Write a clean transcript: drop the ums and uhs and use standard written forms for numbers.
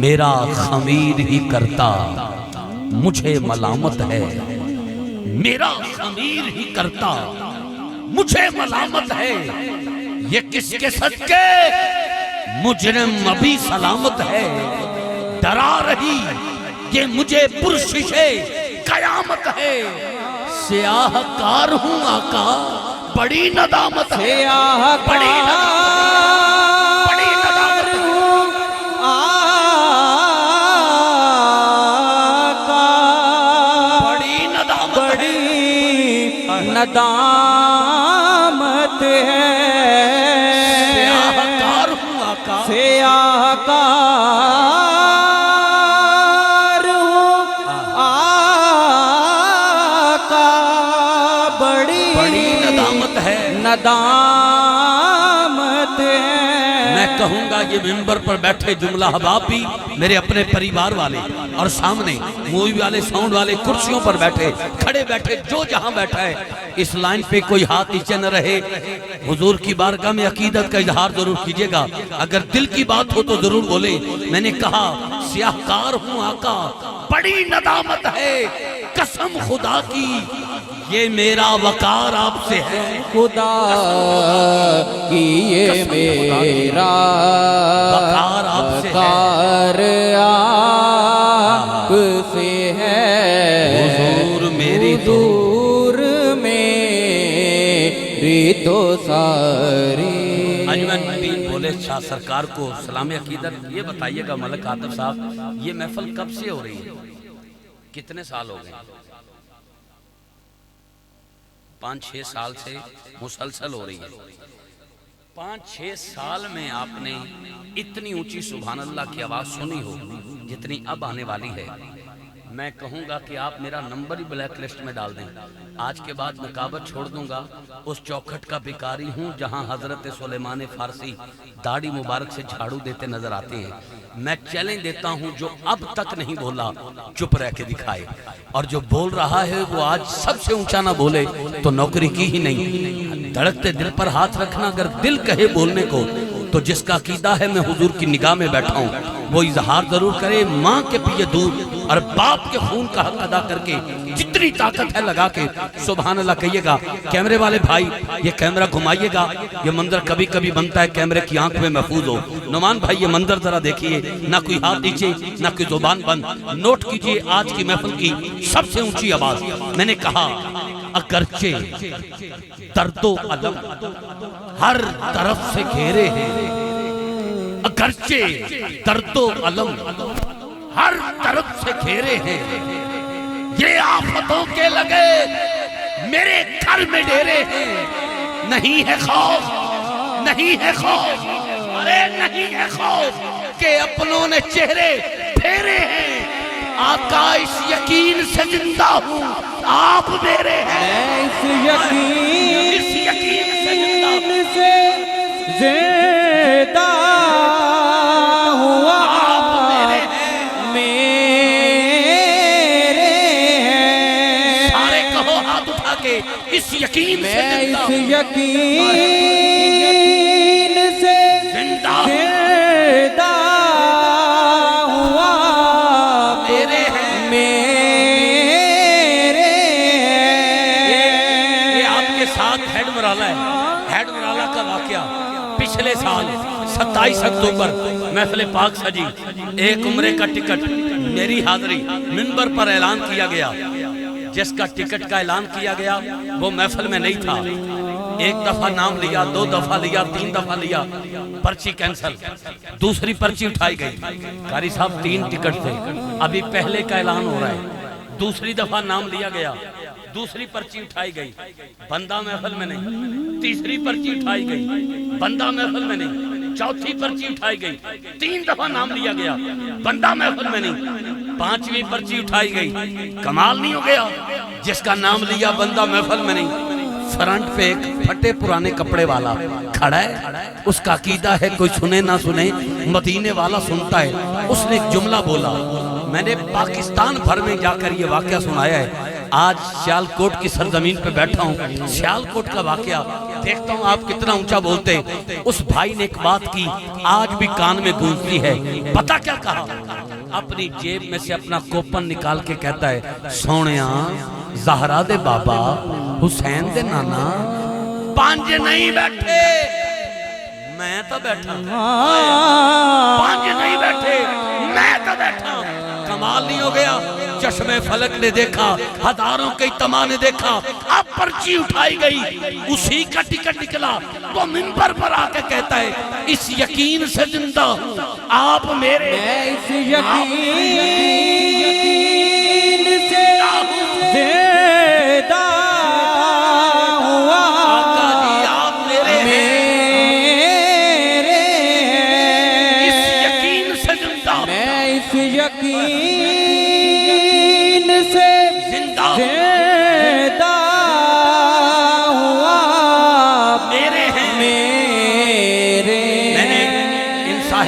मेरा खमीर ही करता मुझे मलामत है, मेरा खमीर ही करता मुझे मलामत है। ये किसके सदके मुजरिम अभी सलामत है। डरा रही ये मुझे पुरशिशे कयामत है। स्याहकार हूँ आका बड़ी नदामत है, बड़ी नदामत हूँ आका, बड़ी नदामत नदामत है। स्याहकार हूँ आका, स्याहकार हूँ आका, बड़ी नदामत है, नदामत है। मैं कहूंगा ये मिंबर पर बैठे जुमला हबाब भी मेरे अपने परिवार वाले, और सामने मूवी वाले साउंड वाले कुर्सियों पर बैठे खड़े बैठे जो जहां बैठा है, इस लाइन पे कोई हाथ नीचे न रहे। हुजूर की बारगाह में अकीदत का इजहार जरूर कीजिएगा, अगर दिल की बात हो तो जरूर बोले। मैंने कहा स्याहकार हूँ आका बड़ी नदामत है, कसम खुदा की ये मेरा वकार आपसे है। खुदा की ये मेरा वकार आपसे आपसे है। हुजूर मेरी दूर मेरी तो सारी। अजमन नबी बोले शाह सरकार को सलाम अकीदत। ये बताइएगा मलक आतिफ साहब, ये महफिल कब से हो रही है, कितने साल हो गए? 5-6 साल से मुसलसल हो रही है। 5-6 साल में आपने इतनी ऊंची सुभान अल्लाह की आवाज़ सुनी हो जितनी अब आने वाली है। मैं कहूँगा कि आप मेरा नंबर ही ब्लैक लिस्ट में डाल दें। आज के बाद नकाबत छोड़ दूंगा। उस चौखट का भिखारी हूँ जहाँ हज़रत सुलेमान फ़ारसी दाढ़ी मुबारक से झाड़ू देते नजर आते हैं। मैं चैलेंज देता हूँ जो अब तक नहीं बोला चुप रह के दिखाए, और जो बोल रहा है वो आज सबसे ऊंचा ना बोले तो नौकरी की ही नहीं। धड़कते दिल पर हाथ रखना, अगर दिल कहे बोलने को तो जिसका अकीदा है मैं हुजूर की निगाह में बैठा हूँ वो इजहार जरूर करे। माँ के पिए दूध और बाप के खून का हक अदा करके जितनी ताकत है लगा के सुभान अल्लाह कहिएगा। कैमरे वाले भाई ये कैमरा घुमाइएगा, ये मंजर कभी कभी बनता है कैमरे की आंख में महफूज हो। नुमान भाई ये मंजर जरा देखिए, ना कोई हाथ नीचे ना कोई जुबान बंद। नोट कीजिए आज की महफिल की सबसे ऊंची आवाज। मैंने कहा अगरचे दर्दो अलम हर तरफ से घेरे हैं, अगरचे दर्दो अलम हर तरफ से घेरे हैं, ये आफतों के लगे मेरे घर में डेरे हैं। नहीं है खौफ, नहीं है खौफ, अरे नहीं है खौफ के अपनों ने चेहरे फेरे हैं। आका इस यकीन से जिंदा हूँ आप मेरे हैं। इस यकीन से जिंदा हुआ आप मेरे हैं, मेरे हैं। सारे कहो हाथ उठा के इस यकीन से मैं जिंदा इस हूँ। यकीन से जिंदा जिंदा हुआ मेरे हैं, मेरे हैं। ये आपके साथ हेड मराला है। हेड मराला का वाकया पिछले साल 27 अक्टूबर महफिल पाक सजी, एक उम्रे का टिकट मेरी हाजिरी मिंबर पर ऐलान किया गया। जिसका टिकट का ऐलान किया गया वो महफिल में नहीं था। एक दफा नाम लिया, 2 दफा लिया, 3 दफा लिया, पर्ची कैंसिल। दूसरी पर्ची उठाई गई। कारी साहब 3 टिकट थे, अभी पहले का ऐलान हो रहा है। दूसरी दफा नाम लिया गया, दूसरी पर्ची उठाई गई, बंदा महफिल में नहीं। तीसरी पर्ची उठाई गई, बंदा महफिल में नहीं। चौथी पर्ची उठाई गई, 3 दफा नाम लिया गया, बंदा महफिल में नहीं। 5वीं पर्ची उठाई गई। कमाल नहीं हो गया? जिसका नाम लिया बंदा महफिल में नहीं। फ्रंट पे एक फटे पुराने कपड़े वाला खड़ा है, उसका अकीदा है कोई सुने ना सुने मदीने वाला सुनता है। उसने एक जुमला बोला, मैंने पाकिस्तान भर में जाकर ये वाकया सुनाया है। आज सियालकोट की सरजमीन पे बैठा हूँ। सियालकोट का वाकया देखता हूँ आप कितना ऊंचा बोलते। उस भाई ने एक बात की आज भी कान में गूंजती है। पता क्या कहा? अपनी जेब में से अपना कोपन निकाल के कहता है, सोनिया ज़हरा दे बाबा हुसैन दे नाना पंज नहीं बैठे, मैं तो बैठा। पंज नहीं बैठे, मैं तो बैठा। कमाल नहीं हो गया? चश्मे फलक ने देखा, हजारों के इत्तमा ने देखा, अब पर्ची उठाई गई, उसी का टिकट निकला। वो मिंबर पर आके कहता है, इस यकीन से जिंदा हूँ आप मेरे, मैं इस यकीन से जिंदा हुआ आका जी आप मेरे मेरे इस यकीन से जिंदा। मैं इस यकीन